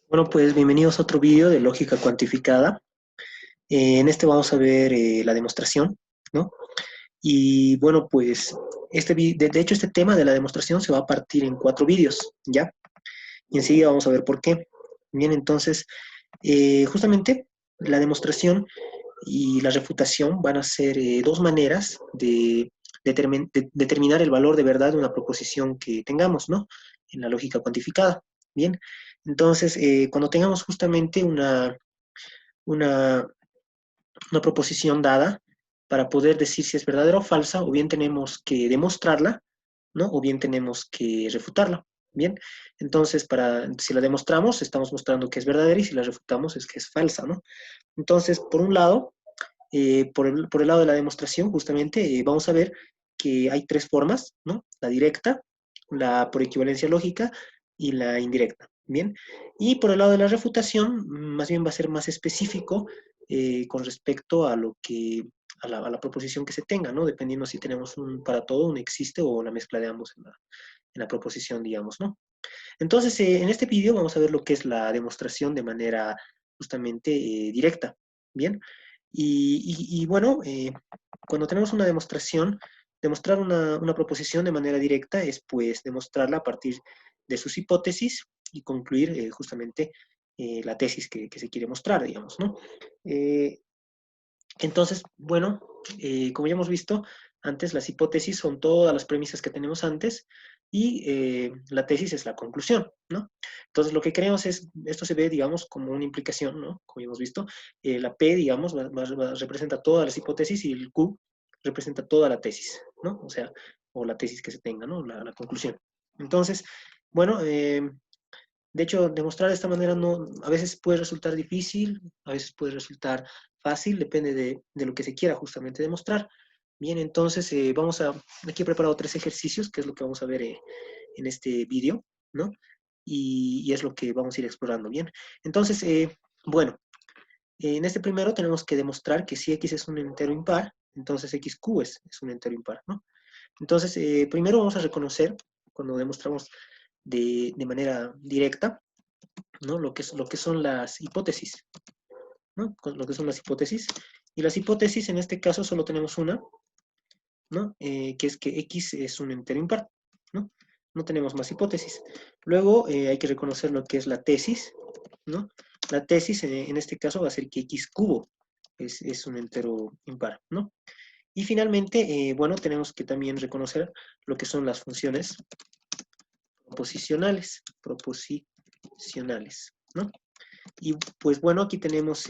Bueno, pues bienvenidos a otro vídeo de lógica cuantificada. En este vamos a ver la demostración, ¿no? Y bueno, pues de hecho este tema de la demostración se va a partir en 4 vídeos, ¿ya? Y enseguida vamos a ver por qué. Bien, entonces, justamente la demostración y la refutación van a ser dos maneras de, de determinar el valor de verdad de una proposición que tengamos, ¿no? En la lógica cuantificada. Bien, entonces, cuando tengamos justamente una, una proposición dada para poder decir si es verdadera o falsa, o bien tenemos que demostrarla, ¿no? O bien tenemos que refutarla. Bien, entonces si la demostramos, estamos mostrando que es verdadera y si la refutamos es que es falsa, ¿no? Entonces, por un lado, por el lado de la demostración, justamente vamos a ver que hay 3 formas, ¿no? La directa, la por equivalencia lógica y la indirecta. Bien, y por el lado de la refutación, más bien va a ser más específico con respecto a a la proposición que se tenga, ¿no? Dependiendo si tenemos un para todo, un existe o la mezcla de ambos en la proposición, digamos, ¿no? Entonces, en este vídeo vamos a ver lo que es la demostración de manera justamente directa, ¿bien? Bueno, cuando tenemos una demostración, demostrar una proposición de manera directa es pues demostrarla a partir de sus hipótesis y concluir justamente la tesis que se quiere mostrar, digamos, ¿no? Eh, entonces, bueno, como ya hemos visto antes, las hipótesis son todas las premisas que tenemos antes y la tesis es la conclusión, ¿no? Entonces, lo que queremos es, esto se ve, digamos, como una implicación, ¿no? Como ya hemos visto, la P, digamos, representa todas las hipótesis y el Q representa toda la tesis, ¿no? O sea, o la tesis que se tenga, ¿no? La conclusión. Entonces, bueno, de hecho, demostrar de esta manera no, a veces puede resultar difícil, a veces puede resultar fácil, depende de lo que se quiera justamente demostrar. Bien, entonces aquí he preparado 3 ejercicios, que es lo que vamos a ver en este vídeo, ¿no? Y es lo que vamos a ir explorando, ¿bien? Entonces, bueno, en este primero tenemos que demostrar que si x es un entero impar, entonces xq es un entero impar, ¿no? Entonces, primero vamos a reconocer, cuando demostramos de manera directa, ¿no? Lo que son las hipótesis, ¿no? Lo que son las hipótesis. Y las hipótesis, en este caso, solo tenemos una, ¿no? Que es que X es un entero impar, ¿no? No tenemos más hipótesis. Luego hay que reconocer lo que es la tesis, ¿no? La tesis en este caso va a ser que X cubo es un entero impar, ¿no? Y finalmente, bueno, tenemos que también reconocer lo que son las funciones proposicionales, ¿no? Y pues bueno, aquí tenemos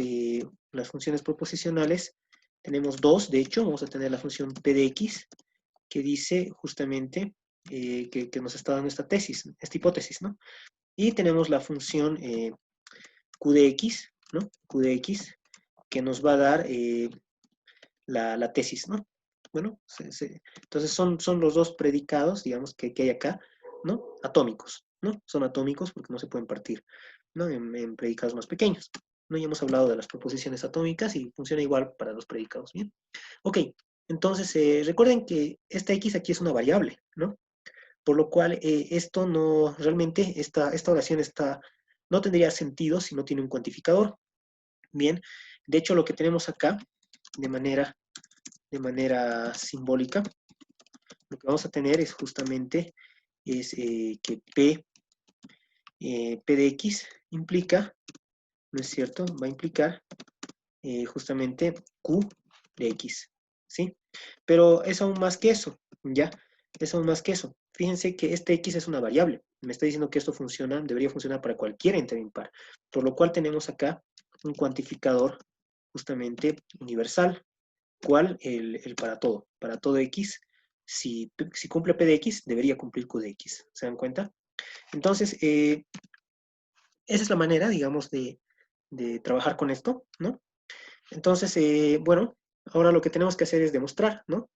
las funciones proposicionales. Tenemos dos, de hecho, vamos a tener la función p de x, que dice justamente que nos está dando esta tesis, esta hipótesis, ¿no? Y tenemos la función q de x, ¿no? Q de x, que nos va a dar la tesis, ¿no? Bueno, entonces son los dos predicados, digamos, que hay acá, ¿no? Atómicos, ¿no? Son atómicos porque no se pueden partir, ¿no? En predicados más pequeños. ¿No? Ya hemos hablado de las proposiciones atómicas y funciona igual para los predicados, ¿bien? Ok, entonces recuerden que esta x aquí es una variable, ¿no? Por lo cual esto no, realmente esta oración no tendría sentido si no tiene un cuantificador, ¿bien? De hecho, lo que tenemos acá, de manera simbólica, lo que vamos a tener es justamente que P de X implica, ¿no es cierto? Va a implicar justamente Q de X, ¿sí? Pero es aún más que eso, ¿ya? Es aún más que eso. Fíjense que este X es una variable. Me está diciendo que esto funciona, debería funcionar para cualquier entero impar. Por lo cual tenemos acá un cuantificador justamente universal. ¿Cuál? El para todo. Para todo X, si cumple P de X, debería cumplir Q de X. ¿Se dan cuenta? Entonces, esa es la manera, digamos, de trabajar con esto, ¿no? Entonces, bueno, ahora lo que tenemos que hacer es demostrar, ¿no?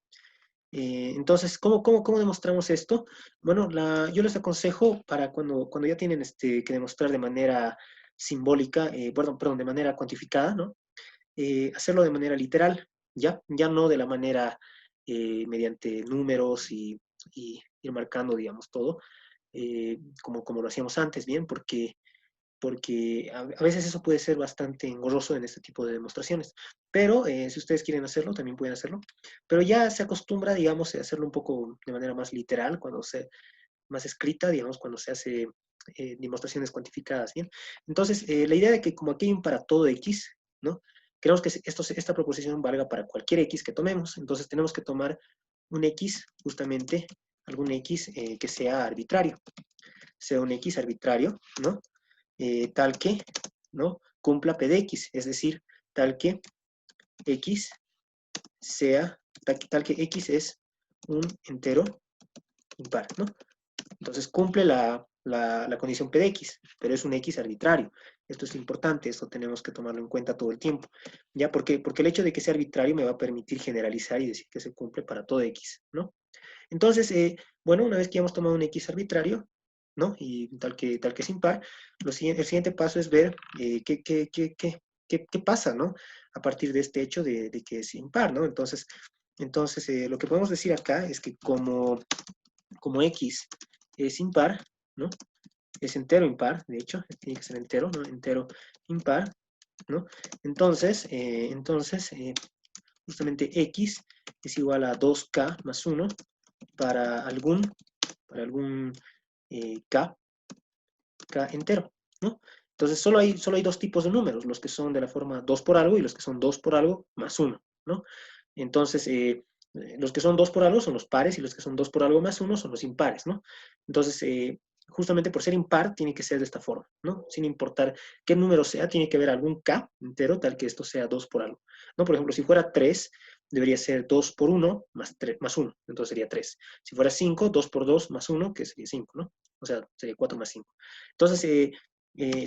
Entonces, ¿cómo demostramos esto? Bueno, yo les aconsejo para cuando ya tienen que demostrar de manera simbólica, perdón, de manera cuantificada, ¿no? Hacerlo de manera literal, ¿ya? Ya no de la manera mediante números y ir marcando, digamos, todo, como lo hacíamos antes, ¿bien? Porque porque a veces eso puede ser bastante engorroso en este tipo de demostraciones. Pero si ustedes quieren hacerlo, también pueden hacerlo. Pero ya se acostumbra, digamos, a hacerlo un poco de manera más literal, más escrita, digamos, cuando se hace demostraciones cuantificadas, ¿bien? Entonces, la idea de que como aquí hay un para todo X, ¿no? Queremos que esta proposición valga para cualquier X que tomemos, entonces tenemos que tomar un X, justamente, algún X que sea arbitrario, sea un X arbitrario, ¿no? Tal que, ¿no? Cumpla P de X, es decir, tal que X tal que X es un entero impar, ¿no? Entonces cumple la condición P de X, pero es un X arbitrario. Esto es importante, esto tenemos que tomarlo en cuenta todo el tiempo. ¿Ya? Porque el hecho de que sea arbitrario me va a permitir generalizar y decir que se cumple para todo X, ¿no? Entonces, bueno, una vez que ya hemos tomado un X arbitrario, ¿no? Y tal que es impar, el siguiente paso es ver qué pasa, ¿no? A partir de este hecho de que es impar, ¿no? Entonces lo que podemos decir acá es que como X es impar, ¿no? Es entero impar, de hecho, tiene que ser entero, ¿no? Entero impar, ¿no? Entonces, justamente X es igual a 2K más 1 para algún K entero, ¿no? Entonces solo hay dos tipos de números, los que son de la forma 2 por algo y los que son 2 por algo más 1, ¿no? Entonces, los que son 2 por algo son los pares y los que son 2 por algo más 1 son los impares, ¿no? Entonces, justamente por ser impar, tiene que ser de esta forma, ¿no? Sin importar qué número sea, tiene que haber algún K entero tal que esto sea 2 por algo, ¿no? Por ejemplo, si fuera 3, debería ser 2 por 1 más 1, entonces sería 3. Si fuera 5, 2 por 2 más 1, que sería 5, ¿no? O sea, sería 4 más 5. Entonces,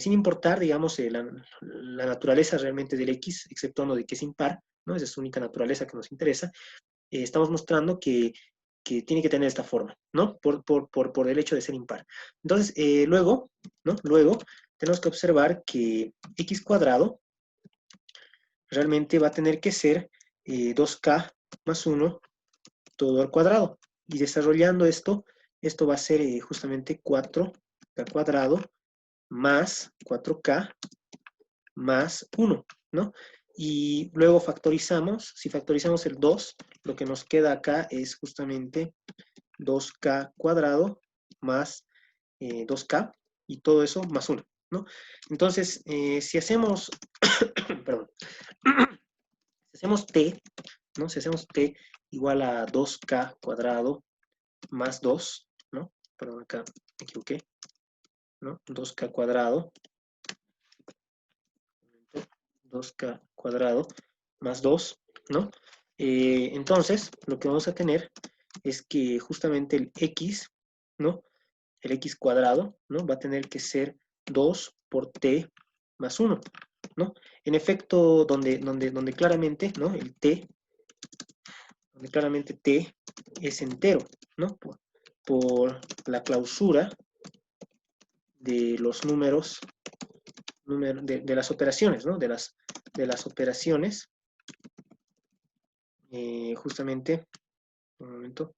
sin importar, digamos, la naturaleza realmente del X, exceptuando de que es impar, ¿no? Esa es su única naturaleza que nos interesa, estamos mostrando que tiene que tener esta forma, ¿no? Por el hecho de ser impar. Entonces, luego, ¿no? Luego, tenemos que observar que X cuadrado realmente va a tener que ser 2K más 1 todo al cuadrado. Y desarrollando esto va a ser justamente 4K cuadrado más 4K más 1, ¿no? Y luego factorizamos, si factorizamos el 2, lo que nos queda acá es justamente 2K cuadrado más 2K y todo eso más 1, ¿no? Entonces, si hacemos, perdón, si hacemos T, ¿no? Si hacemos T igual a 2K cuadrado más 2, ¿no? Perdón, acá me equivoqué, ¿no? 2K cuadrado 2K cuadrado más 2, ¿no? Entonces, lo que vamos a tener es que justamente el X, ¿no? El X cuadrado, ¿no? Va a tener que ser 2 por T más 1, ¿no? En efecto, donde claramente, ¿no? Donde claramente T es entero, ¿no? Por la clausura de los números, de las operaciones, ¿no? De las operaciones justamente, un momento,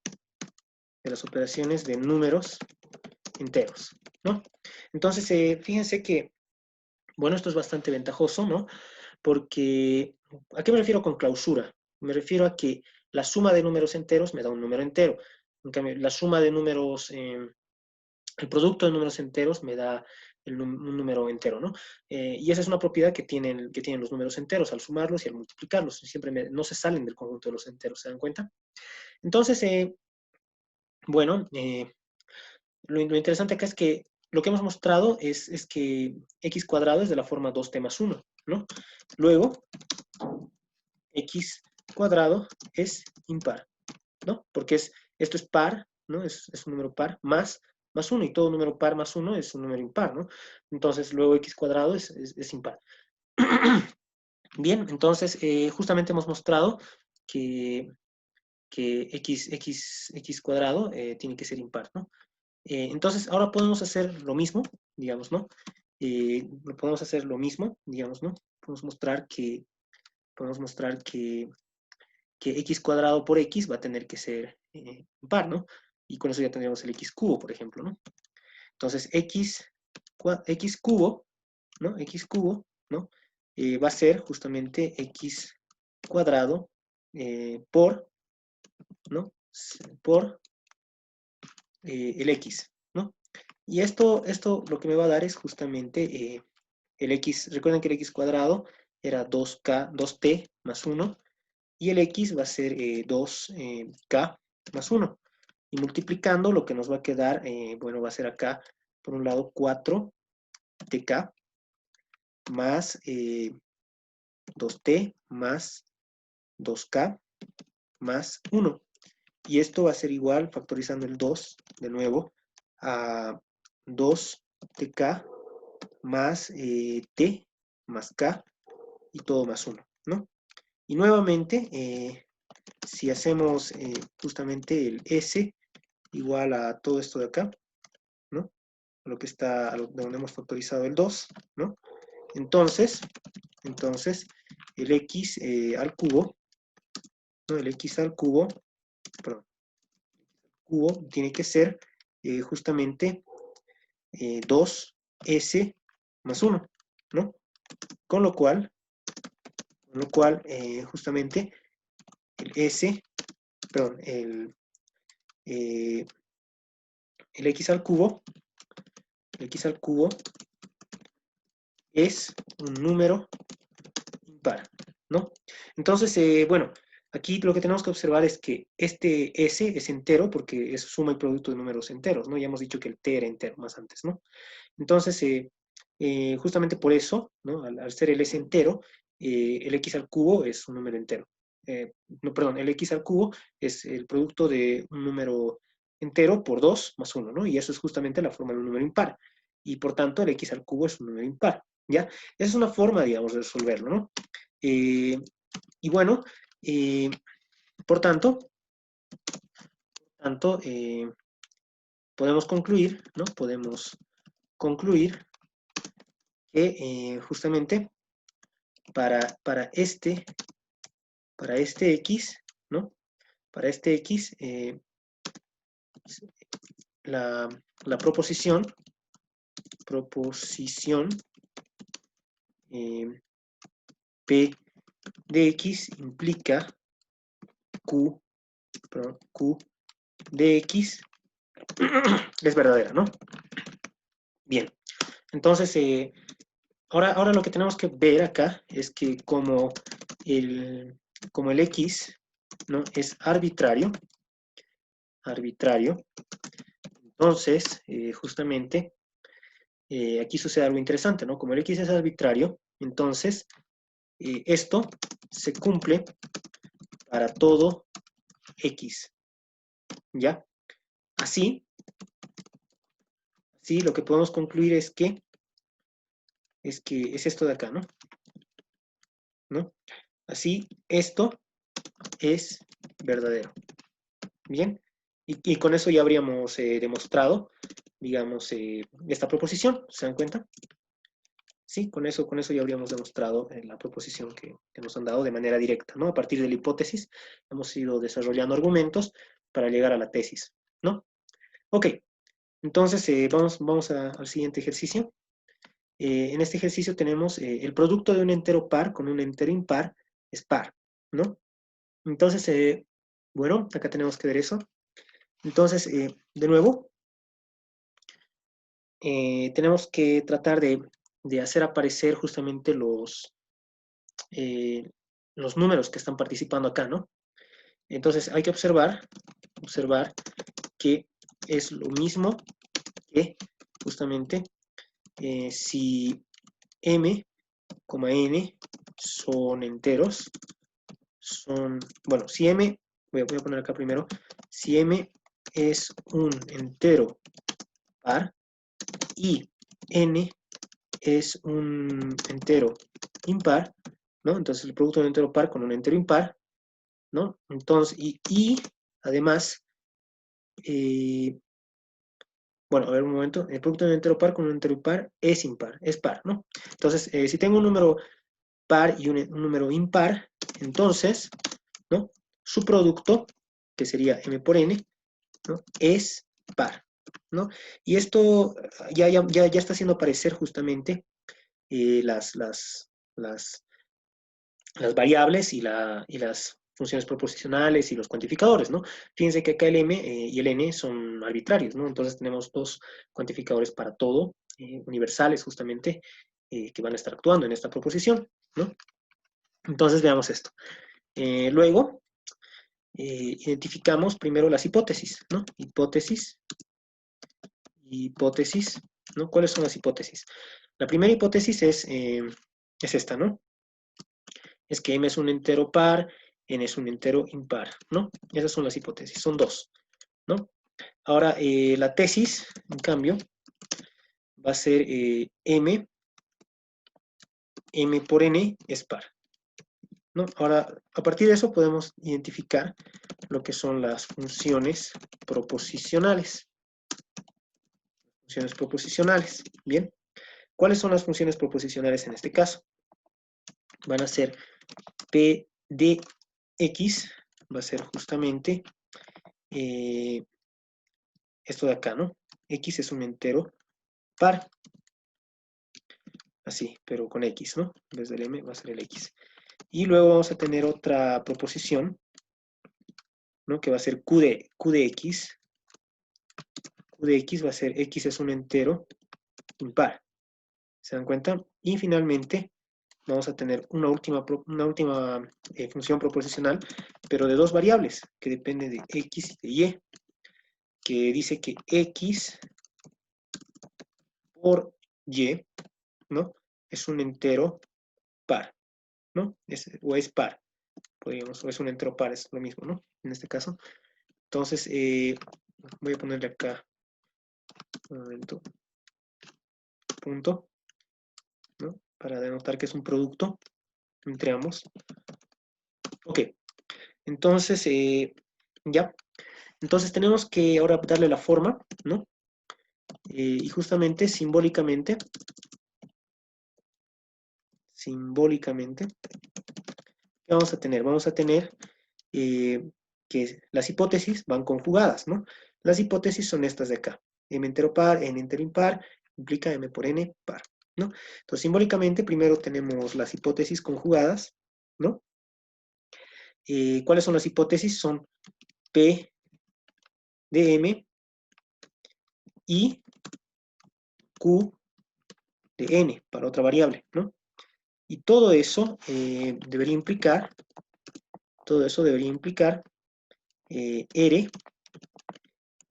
de las operaciones de números enteros, ¿no? Entonces, fíjense que, bueno, esto es bastante ventajoso, ¿no? Porque, ¿a qué me refiero con clausura? Me refiero a que la suma de números enteros me da un número entero. En cambio, la suma de números, el producto de números enteros me da un número entero, ¿no? Y esa es una propiedad que tienen los números enteros al sumarlos y al multiplicarlos. Siempre no se salen del conjunto de los enteros, ¿se dan cuenta? Entonces, bueno, lo interesante acá es que lo que hemos mostrado es que x cuadrado es de la forma 2t más 1, ¿no? Luego, x cuadrado es impar, ¿no? Porque esto es par, ¿no? Es un número par más 1, y todo número par más 1 es un número impar, ¿no? Entonces, luego x cuadrado es impar. Bien, entonces, justamente hemos mostrado que, x cuadrado tiene que ser impar, ¿no? Entonces, ahora podemos hacer lo mismo, digamos, ¿no? Podemos hacer lo mismo, digamos, ¿no? Podemos mostrar que x cuadrado por x va a tener que ser impar, ¿no? Y con eso ya tendríamos el x cubo, por ejemplo, ¿no? Entonces, x cubo ¿no? X cubo, ¿no? Va a ser justamente X cuadrado por, ¿no? Por el X, ¿no? Y esto lo que me va a dar es justamente el X. Recuerden que el X cuadrado era 2t más 1, y el X va a ser 2k más 1. Y multiplicando, lo que nos va a quedar, bueno, va a ser acá, por un lado, 4tk más 2t más 2k más 1. Y esto va a ser igual, factorizando el 2, de nuevo, a 2tk más t más k y todo más 1, ¿no? Y nuevamente, si hacemos justamente el s igual a todo esto de acá, ¿no? Lo que está, de donde hemos factorizado el 2, ¿no? Entonces el x al cubo, ¿no? El x al cubo, perdón, cubo tiene que ser justamente 2s más 1, ¿no? Con lo cual justamente el s, perdón, eh, el x al cubo es un número impar, ¿no? Entonces, bueno, aquí lo que tenemos que observar es que este S es entero porque es suma y producto de números enteros, ¿no? Ya hemos dicho que el T era entero más antes, ¿no? Entonces, justamente por eso, ¿no? Al ser el S entero, el X al cubo es un número entero. No, perdón, el X al cubo es el producto de un número entero por 2 más 1, ¿no? Y eso es justamente la forma de un número impar. Y por tanto, el X al cubo es un número impar, ¿ya? Esa es una forma, digamos, de resolverlo, ¿no? Y bueno, eh, por tanto podemos concluir, ¿no? Podemos concluir que justamente para este X, ¿no? Para este X, la proposición P de X implica Q de X es verdadera, ¿no? Bien, entonces, ahora lo que tenemos que ver acá es que como el X, ¿no? Es arbitrario, entonces, justamente, aquí sucede algo interesante, ¿no? Como el X es arbitrario, entonces, esto se cumple para todo X, ¿ya? Así, lo que podemos concluir es esto de acá, ¿no? ¿No? Así, esto es verdadero. Bien, y con eso ya habríamos demostrado, digamos, esta proposición, ¿se dan cuenta? Sí, con eso ya habríamos demostrado la proposición que nos han dado de manera directa, ¿no? A partir de la hipótesis hemos ido desarrollando argumentos para llegar a la tesis, ¿no? Ok, entonces vamos al siguiente ejercicio. En este ejercicio tenemos el producto de un entero par con un entero impar es par, ¿no? Entonces, bueno, acá tenemos que ver eso. Entonces, de nuevo, tenemos que tratar de hacer aparecer justamente eh, los números que están participando acá, ¿no? Entonces hay que observar que es lo mismo que justamente si m, n son enteros, bueno, si m, voy a poner acá primero, si m es un entero par y n es un entero impar, ¿no? Entonces el producto de un entero par con un entero impar, ¿no? Entonces, y además, bueno, a ver un momento, el producto de un entero par con un entero impar es impar, es par, ¿no? Entonces, si tengo un número par y un número impar, entonces, ¿no? Su producto, que sería m por n, ¿no? Es par, ¿no? Y esto ya está haciendo aparecer justamente las variables y las funciones proposicionales y los cuantificadores, ¿no? Fíjense que acá el m y el n son arbitrarios, ¿no? Entonces tenemos dos cuantificadores para todo, universales justamente, que van a estar actuando en esta proposición, ¿no? Entonces veamos esto. Luego, identificamos primero las hipótesis, ¿no? Hipótesis, ¿no? ¿Cuáles son las hipótesis? La primera hipótesis es esta, ¿no? Es que m es un entero par, n es un entero impar, ¿no? Esas son las hipótesis, son dos, ¿no? Ahora, la tesis, en cambio, va a ser m por n es par, ¿no? Ahora, a partir de eso podemos identificar lo que son las funciones proposicionales. Funciones proposicionales, ¿bien? ¿Cuáles son las funciones proposicionales en este caso? Van a ser p de x, va a ser justamente esto de acá, ¿no? X es un entero par, así, pero con x, ¿no? En vez del m va a ser el x. Y luego vamos a tener otra proposición, ¿no? Que va a ser q de x. Q de x va a ser x es un entero impar. ¿Se dan cuenta? Y finalmente vamos a tener una última función proposicional, pero de dos variables, que depende de x y de y, que dice que x por y, ¿no? Es un entero par, ¿no? O es par, podríamos, o es un entero par, es lo mismo, ¿no? En este caso. Entonces, voy a ponerle acá, un momento, punto, ¿no? Para denotar que es un producto entre ambos. Ok, entonces, ya. Entonces tenemos que ahora darle la forma, ¿no? Y justamente, simbólicamente, ¿qué vamos a tener? Vamos a tener que las hipótesis van conjugadas, ¿no? Las hipótesis son estas de acá. M entero par, n entero impar, implica m por n par, ¿no? Entonces, simbólicamente, primero tenemos las hipótesis conjugadas, ¿no? ¿Cuáles son las hipótesis? Son P de M y Q de N para otra variable, ¿no? Y todo eso debería implicar R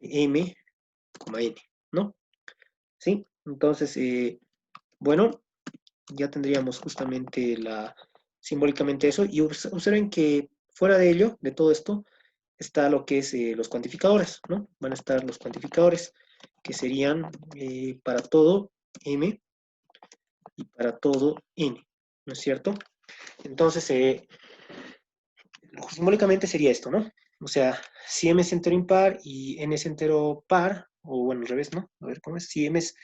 de M, N, ¿no? ¿Sí? Entonces, bueno, ya tendríamos justamente simbólicamente eso, y observen que fuera de ello, de todo esto, está lo que es los cuantificadores, ¿no? Van a estar los cuantificadores, que serían para todo M y para todo N, ¿no es cierto? Entonces, simbólicamente sería esto, ¿no? O sea, si M es entero impar y N es entero par, o bueno, al revés, ¿no? A ver, ¿cómo es? Si M es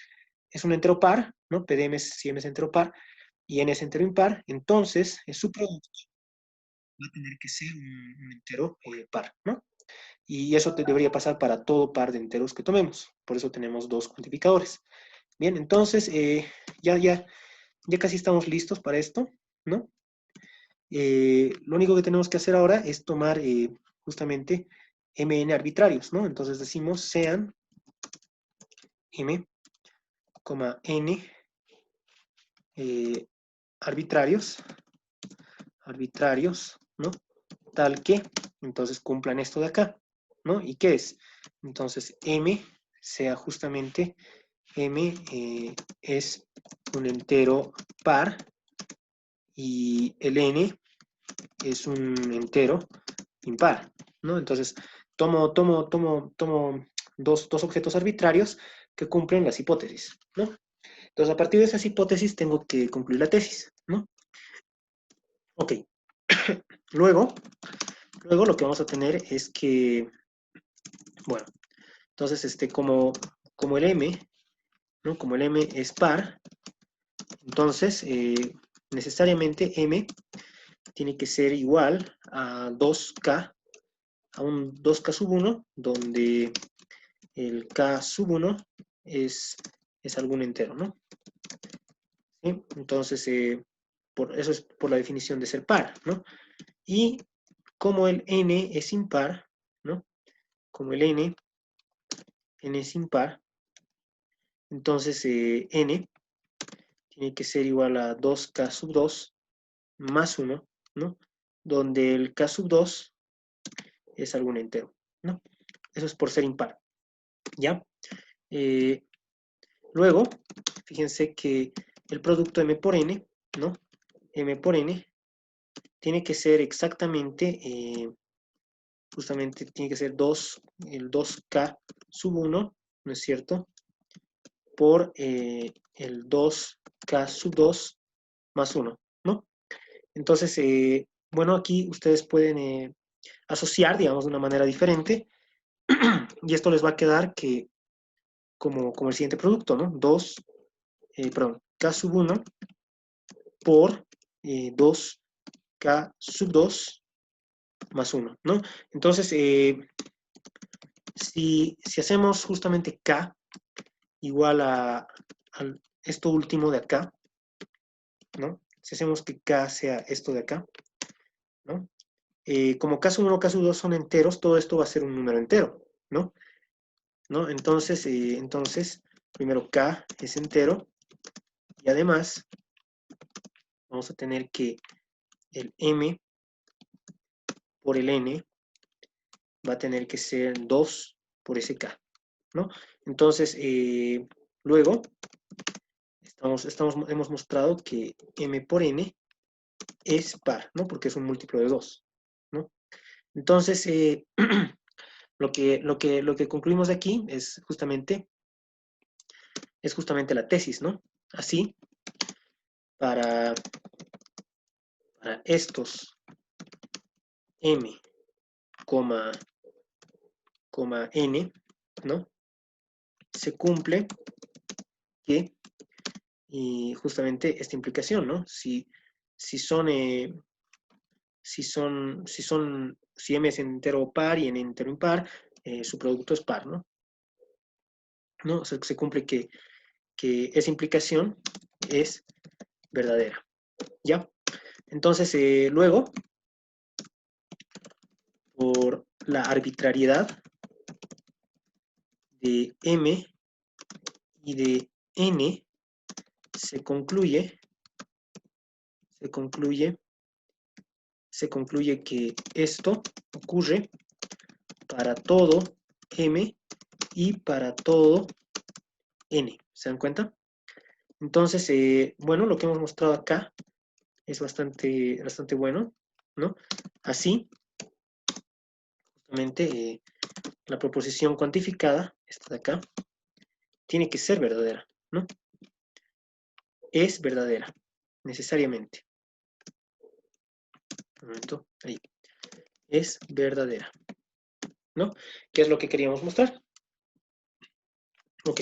un entero par, ¿no? P de M si M es entero par, y n es entero impar, entonces su producto va a tener que ser un entero par, ¿no? Y eso debería pasar para todo par de enteros que tomemos. Por eso tenemos dos cuantificadores. Bien, entonces ya casi estamos listos para esto, ¿no? Lo único que tenemos que hacer ahora es tomar justamente mn arbitrarios, ¿no? Entonces decimos sean m, n arbitrarios, ¿no? Tal que, entonces cumplan esto de acá, ¿no? ¿Y qué es? Entonces m sea justamente, m es un entero par y el n es un entero impar, ¿no? Entonces tomo dos objetos arbitrarios que cumplen las hipótesis, ¿no? Entonces a partir de esas hipótesis tengo que concluir la tesis, ¿no? Ok. Luego lo que vamos a tener es que, bueno, entonces como el m, ¿no? Como el m es par, entonces necesariamente m tiene que ser igual a 2k, a un 2k sub 1, donde el k sub 1 es algún entero, ¿no? ¿sí? Entonces, eso es por la definición de ser par, ¿no? Y como el n es impar, ¿no? Como el n es impar, entonces n tiene que ser igual a 2k sub 2 más 1, ¿no? Donde el k sub 2 es algún entero, ¿no? Eso es por ser impar, ¿ya? Eh, Luego, fíjense que el producto m por n, ¿no? M por n tiene que ser exactamente, justamente tiene que ser 2, el 2k sub 1, ¿no es cierto? Por el 2k sub 2 más 1, ¿no? Entonces, bueno, aquí ustedes pueden asociar, digamos, de una manera diferente, y esto les va a quedar que como el siguiente producto, ¿no? Perdón, k sub 1 por 2k sub 2 más 1, ¿no? Entonces, si hacemos justamente k igual a esto último de acá, ¿no? Si hacemos que k sea esto de acá, ¿no? Como k sub 1, k sub 2 son enteros, todo esto va a ser un número entero, ¿no? Entonces, primero k es entero, y además vamos a tener que el m por el n va a tener que ser 2 por ese k, ¿no? Entonces, luego, hemos mostrado que m por n es par, ¿no? Porque es un múltiplo de 2, ¿no? Entonces, lo que concluimos de aquí es justamente la tesis, ¿no? Así, para estos m, n, ¿no? Se cumple que, y justamente esta implicación, ¿no? Si m es entero par y n entero impar, su producto es par, ¿no? ¿No? O sea, se cumple que esa implicación es verdadera, ¿ya? Entonces, luego, por la arbitrariedad de m y de n, se concluye que esto ocurre para todo m y para todo n. ¿Se dan cuenta? Entonces, bueno, lo que hemos mostrado acá es bastante, bastante bueno, ¿no? Así, justamente, la proposición cuantificada, esta de acá, tiene que ser verdadera, ¿no? Es verdadera, necesariamente. Un momento, ahí. Es verdadera, ¿no? ¿Qué es lo que queríamos mostrar? Ok.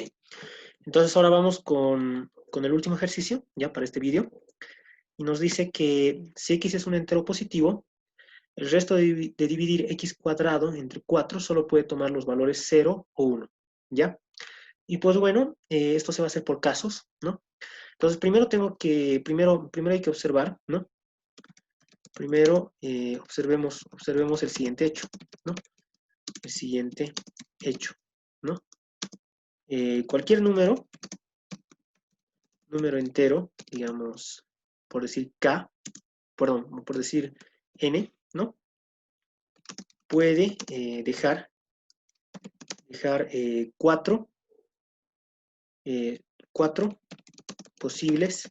Entonces ahora vamos con el último ejercicio, ya para este vídeo. Y nos dice que si x es un entero positivo, el resto de dividir x cuadrado entre 4 solo puede tomar los valores 0 o 1, ¿ya? Y pues bueno, esto se va a hacer por casos, ¿no? Entonces primero hay que observar, ¿no? Primero observemos el siguiente hecho, ¿no? El siguiente hecho, ¿no? Cualquier número entero, digamos, por decir k, perdón, por decir n, ¿no? Puede dejar 4 posibles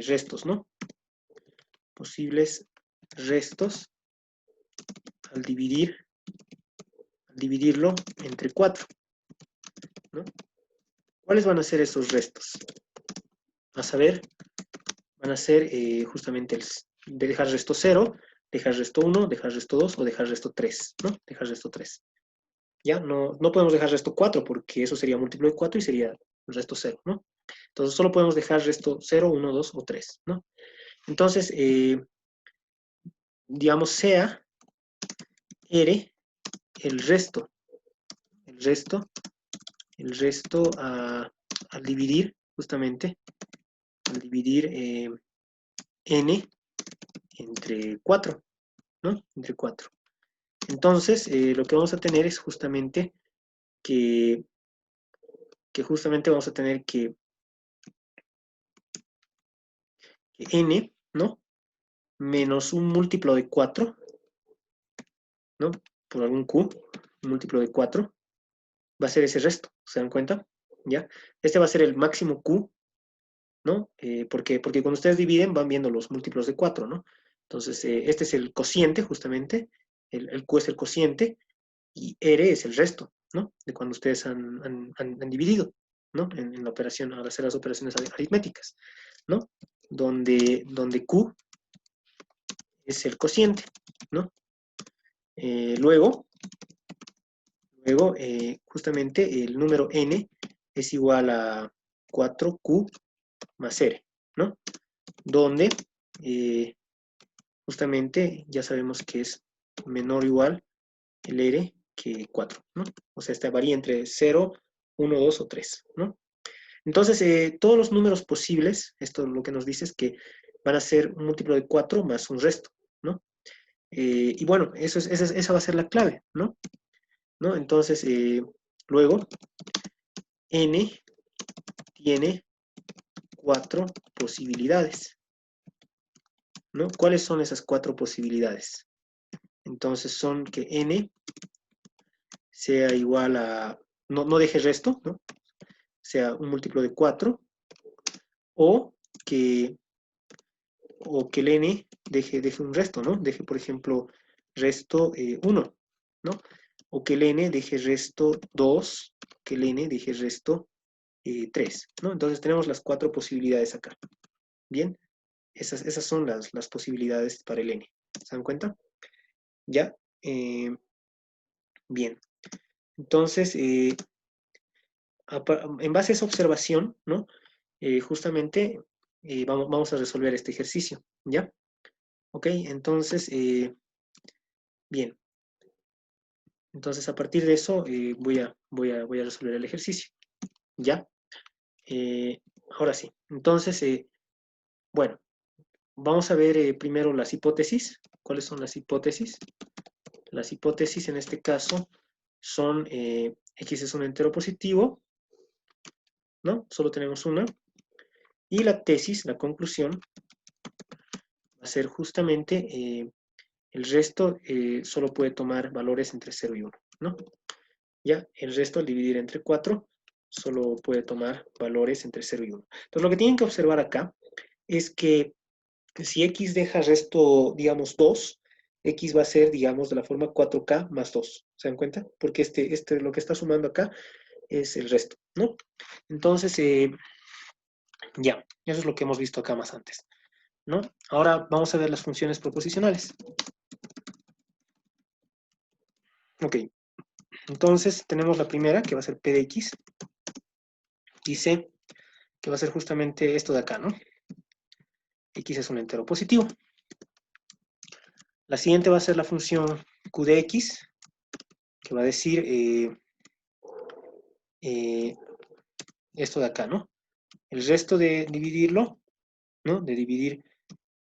restos, ¿no? Posibles restos al dividirlo entre 4, ¿no? ¿Cuáles van a ser esos restos? A saber, van a ser justamente de dejar resto 0, dejar resto 1, dejar resto 2 o dejar resto 3, ¿no? Dejar resto 3. ¿Ya? No podemos dejar resto 4 porque eso sería múltiplo de 4 y sería resto 0, ¿no? Entonces solo podemos dejar resto 0, 1, 2 o 3, ¿no? Entonces, digamos, sea R el resto al dividir, justamente al dividir n entre 4, ¿no? Entre 4. Entonces, lo que vamos a tener es justamente que justamente vamos a tener que n, ¿no? Menos un múltiplo de 4, ¿no? Por algún q, un múltiplo de 4, va a ser ese resto, ¿se dan cuenta? ¿Ya? Este va a ser el máximo q, ¿no? Porque cuando ustedes dividen van viendo los múltiplos de 4, ¿no? Entonces, este es el cociente, justamente, el q es el cociente, y R es el resto, ¿no? De cuando ustedes han dividido, ¿no? En la operación, al hacer las operaciones aritméticas, ¿no? Donde Q es el cociente, ¿no? Luego, justamente el número n es igual a 4Q más R, ¿no? Donde justamente ya sabemos que es menor o igual el R que 4, ¿no? O sea, esta varía entre 0, 1, 2 o 3, ¿no? Entonces, todos los números posibles, esto lo que nos dice es que van a ser un múltiplo de 4 más un resto, ¿no? Y bueno, esa va a ser la clave, ¿no? Entonces, luego, n tiene 4 posibilidades, ¿no? ¿Cuáles son esas 4 posibilidades? Entonces, son que n sea igual a, no deje resto, ¿no? Sea un múltiplo de 4, o que el n deje un resto, ¿no? Deje, por ejemplo, resto 1, ¿no? O que el n deje resto 2, que el n deje resto 3, ¿no? Entonces tenemos las 4 posibilidades acá. Bien, esas son las posibilidades para el n. ¿Se dan cuenta? ¿Ya? Bien. Entonces, en base a esa observación, ¿no? Justamente vamos a resolver este ejercicio, ¿ya? Ok, entonces, bien. Entonces, a partir de eso, voy a resolver el ejercicio, ¿ya? Ahora sí. Entonces, bueno, vamos a ver primero las hipótesis. ¿Cuáles son las hipótesis? Las hipótesis en este caso son x es un entero positivo, ¿no? Solo tenemos una. Y la tesis, la conclusión, va a ser justamente el resto solo puede tomar valores entre 0 y 1, ¿no? Ya, el resto al dividir entre 4 solo puede tomar valores entre 0 y 1. Entonces lo que tienen que observar acá es que si x deja resto, digamos, 2, x va a ser, digamos, de la forma 4k más 2. ¿Se dan cuenta? Porque lo que está sumando acá es el resto, ¿no? Entonces, ya, eso es lo que hemos visto acá más antes, ¿no? Ahora vamos a ver las funciones proposicionales. Ok, entonces tenemos la primera, que va a ser p de x. Dice que va a ser justamente esto de acá, ¿no? X es un entero positivo. La siguiente va a ser la función q de x, que va a decir esto de acá, ¿no? El resto de dividirlo, ¿no? De dividir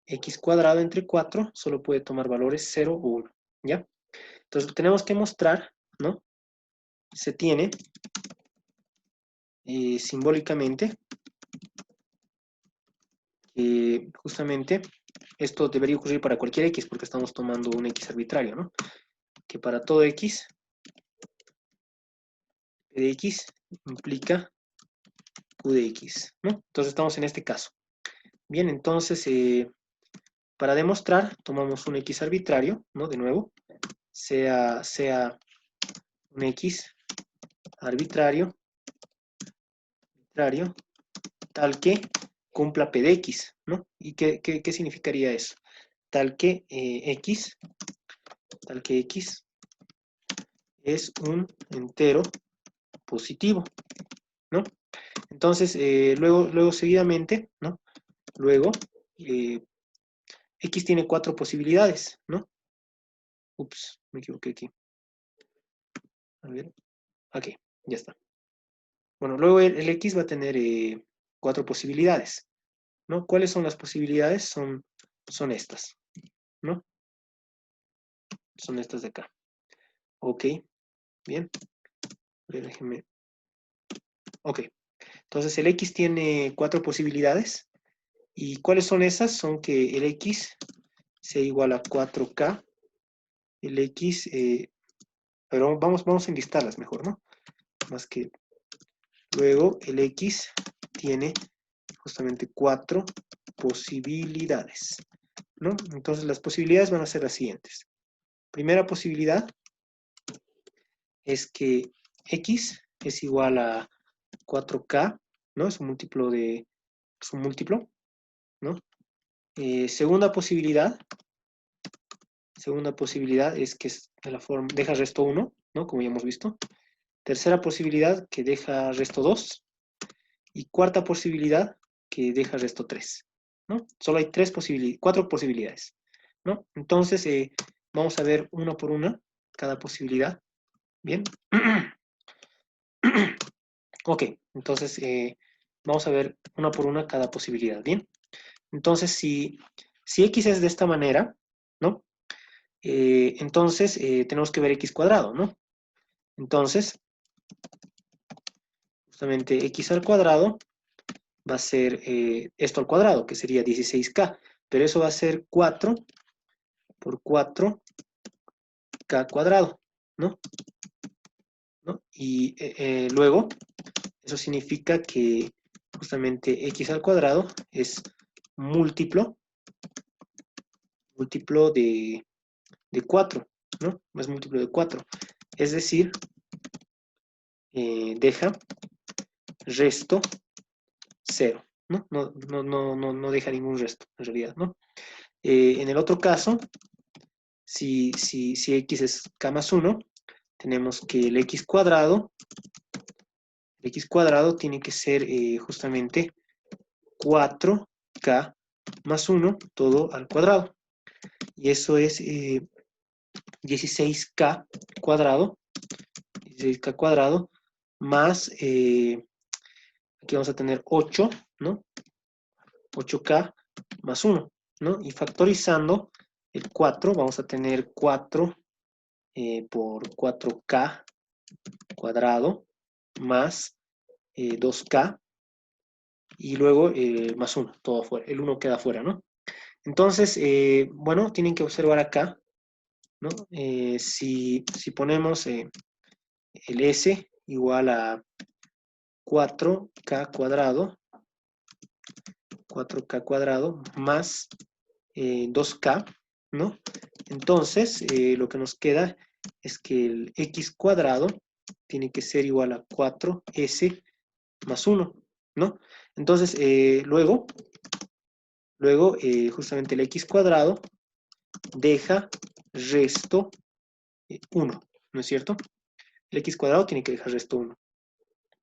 x cuadrado entre 4, solo puede tomar valores 0 o 1, ¿ya? Entonces tenemos que mostrar, ¿no? Se tiene simbólicamente que justamente esto debería ocurrir para cualquier x, porque estamos tomando un x arbitrario, ¿no? Que para todo x, p de x implica q de x, ¿no? Entonces estamos en este caso. Bien, entonces, para demostrar, tomamos un x arbitrario, ¿no? De nuevo, sea un x arbitrario, tal que cumpla p de x, ¿no? ¿Y qué significaría eso? Tal que x es un entero positivo, ¿no? Entonces, luego seguidamente, ¿no? Luego, x tiene 4 posibilidades, ¿no? Ups, me equivoqué aquí. A ver, aquí, ya está. Bueno, luego el x va a tener 4 posibilidades, ¿no? ¿Cuáles son las posibilidades? Son estas, ¿no? Son estas de acá. Ok, bien. Déjenme. Ok, entonces el X tiene 4 posibilidades. ¿Y cuáles son esas? Son que el X sea igual a 4K, el X, pero vamos a enlistarlas mejor, ¿no? Más que luego el X tiene justamente 4 posibilidades, ¿no? Entonces las posibilidades van a ser las siguientes. Primera posibilidad es que X es igual a 4K, ¿no? Es un múltiplo, ¿no? Segunda posibilidad es que es de la forma, deja resto 1, ¿no? Como ya hemos visto. Tercera posibilidad que deja resto 2. Y cuarta posibilidad que deja resto 3, ¿no? Solo hay 4 posibilidades, ¿no? Entonces, vamos a ver una por una cada posibilidad. Bien. Ok, entonces vamos a ver una por una cada posibilidad. Bien. Entonces, si X es de esta manera, ¿no? Entonces, tenemos que ver X cuadrado, ¿no? Entonces, justamente X al cuadrado va a ser esto al cuadrado, que sería 16K, pero eso va a ser 4 por 4K cuadrado, ¿no? Y luego, eso significa que justamente X al cuadrado es múltiplo de 4, ¿no? Es múltiplo de 4. Es decir, deja resto 0, ¿no? No deja ningún resto, en realidad, ¿no? En el otro caso, si X es K más 1, tenemos que el X cuadrado tiene que ser justamente 4K más 1, todo al cuadrado. Y eso es 16K cuadrado, más, aquí vamos a tener 8, ¿no? 8K más 1, ¿no? Y factorizando el 4, vamos a tener 4 por 4K cuadrado más 2K y luego más 1, todo fuera, el 1 queda fuera, ¿no? Entonces, bueno, tienen que observar acá, ¿no? Si ponemos el S igual a 4K cuadrado más 2K, ¿no? Entonces, lo que nos queda es que el X cuadrado tiene que ser igual a 4S más 1, ¿no? Entonces, luego justamente el X cuadrado deja resto 1, ¿no es cierto? El X cuadrado tiene que dejar resto 1.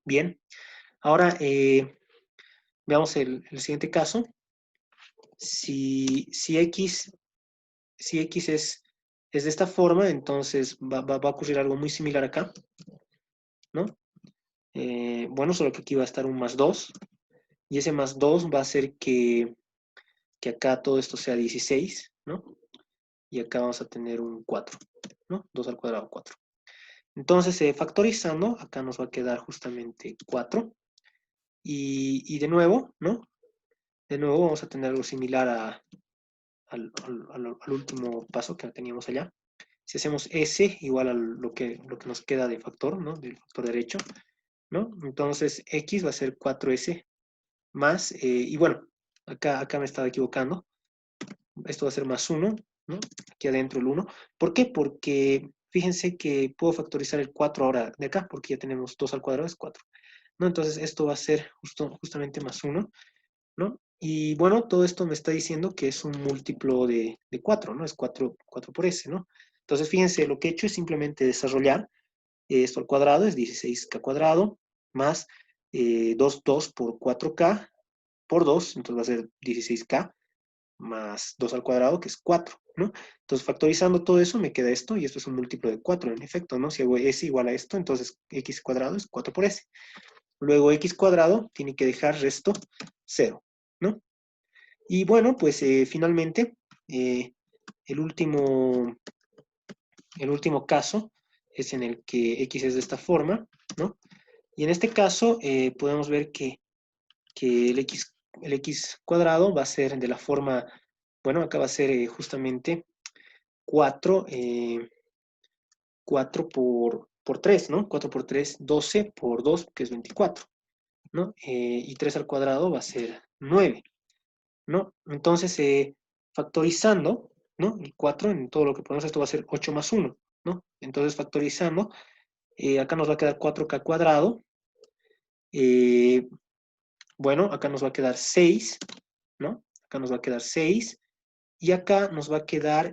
Bien, ahora veamos el siguiente caso. Si X es de esta forma, entonces va a ocurrir algo muy similar acá, ¿no? Bueno, solo que aquí va a estar un más 2, y ese más 2 va a hacer que acá todo esto sea 16, ¿no? Y acá vamos a tener un 4, ¿no? 2 al cuadrado, 4. Entonces, factorizando, acá nos va a quedar justamente 4. Y de nuevo, ¿no? De nuevo vamos a tener algo similar al último paso que teníamos allá. Si hacemos S igual a lo que nos queda de factor, ¿no? Del factor derecho, ¿no? Entonces, X va a ser 4S más, y bueno, acá me estaba equivocando. Esto va a ser más 1, ¿no? Aquí adentro el 1. ¿Por qué? Porque fíjense que puedo factorizar el 4 ahora de acá, porque ya tenemos 2 al cuadrado, es 4. ¿No? Entonces, esto va a ser justamente más 1, ¿no? Y bueno, todo esto me está diciendo que es un múltiplo de 4, ¿no? Es 4 por S, ¿no? Entonces, fíjense, lo que he hecho es simplemente desarrollar esto al cuadrado, es 16K cuadrado, más 2 por 4K por 2, entonces va a ser 16K, más 2 al cuadrado, que es 4, ¿no? Entonces, factorizando todo eso, me queda esto, y esto es un múltiplo de 4, en efecto, ¿no? Si hago S igual a esto, entonces X cuadrado es 4 por S. Luego x cuadrado tiene que dejar resto 0, ¿no? Y bueno, pues finalmente, el último caso es en el que x es de esta forma, ¿no? Y en este caso podemos ver que el x cuadrado va a ser de la forma, bueno, acá va a ser justamente 4, 4 por 3, ¿no? 4 por 3, 12 por 2, que es 24, ¿no? Y 3 al cuadrado va a ser 9, ¿no? Entonces, factorizando, ¿no? El 4 en todo lo que ponemos, esto va a ser 8 más 1, ¿no? Entonces, factorizando, acá nos va a quedar 4k cuadrado. Bueno, acá nos va a quedar 6, ¿no? Acá nos va a quedar 6. Y acá nos va a quedar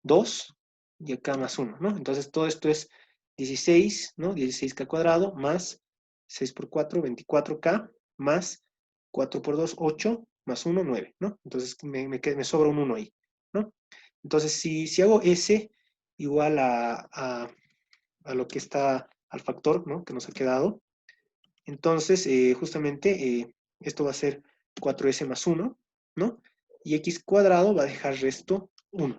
2 y acá más 1, ¿no? Entonces todo esto es 16, ¿no? 16k cuadrado más 6 por 4, 24k, más 4 por 2, 8, más 1, 9, ¿no? Entonces me sobra un 1 ahí, ¿no? Entonces si hago S igual a lo que está al factor, ¿no? Que nos ha quedado, entonces justamente esto va a ser 4s más 1, ¿no? Y x cuadrado va a dejar resto 1,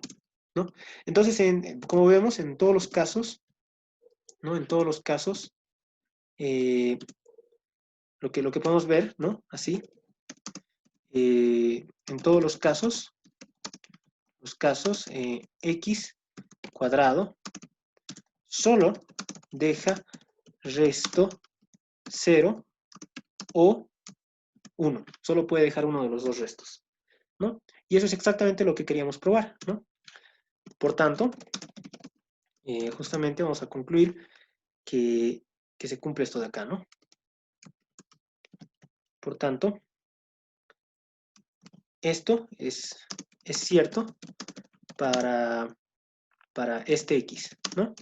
¿no? Entonces, como vemos, en todos los casos, ¿no? En todos los casos, lo que podemos ver, ¿no? Así, en todos los casos, x cuadrado solo deja resto 0 o 1. Solo puede dejar uno de los dos restos, ¿no? Y eso es exactamente lo que queríamos probar, ¿no? Por tanto, justamente vamos a concluir que se cumple esto de acá, ¿no? Por tanto, esto es cierto para este x, ¿no?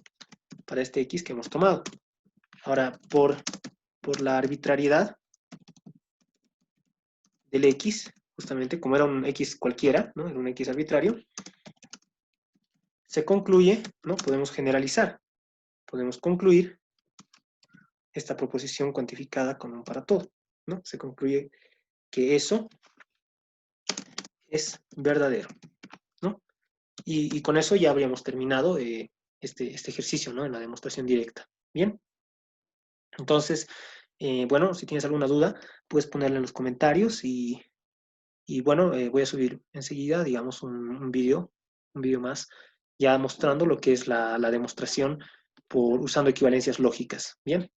Para este x que hemos tomado. Ahora, por la arbitrariedad del x, justamente como era un x cualquiera, ¿no? Era un x arbitrario, se concluye, ¿no? Podemos generalizar. Podemos concluir esta proposición cuantificada con un para todo, ¿no? Se concluye que eso es verdadero, ¿no? Y con eso ya habríamos terminado este ejercicio, ¿no? En la demostración directa. Bien. Entonces, bueno, si tienes alguna duda, puedes ponerla en los comentarios y bueno, voy a subir enseguida, digamos, un video más, ya mostrando lo que es la demostración usando equivalencias lógicas. Bien.